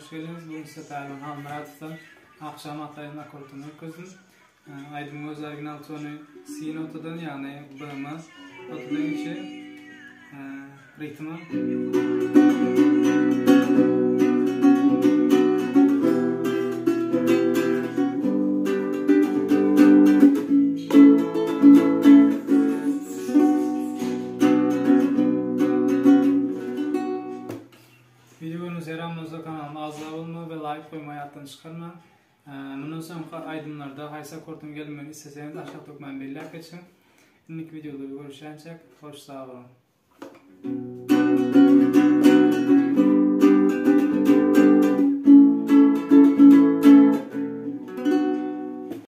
hoş geldiniz. Bugün size Taylan Halmuratov'dan akşam atayın akortunu ötküzdüm. Aydın öz orijinal tonu C notadan yani B-mi notadan içi ritmi. Videolarınızı yaramınızda kanalıma azla olma ve like koymayı attan çıkarma. Bundan sonra aydınlarda haysa akortum gelmeni isteseniz aşağı tokmayın belli geçin. İlk videoda görüşeceğiz. Hoş sağ olun.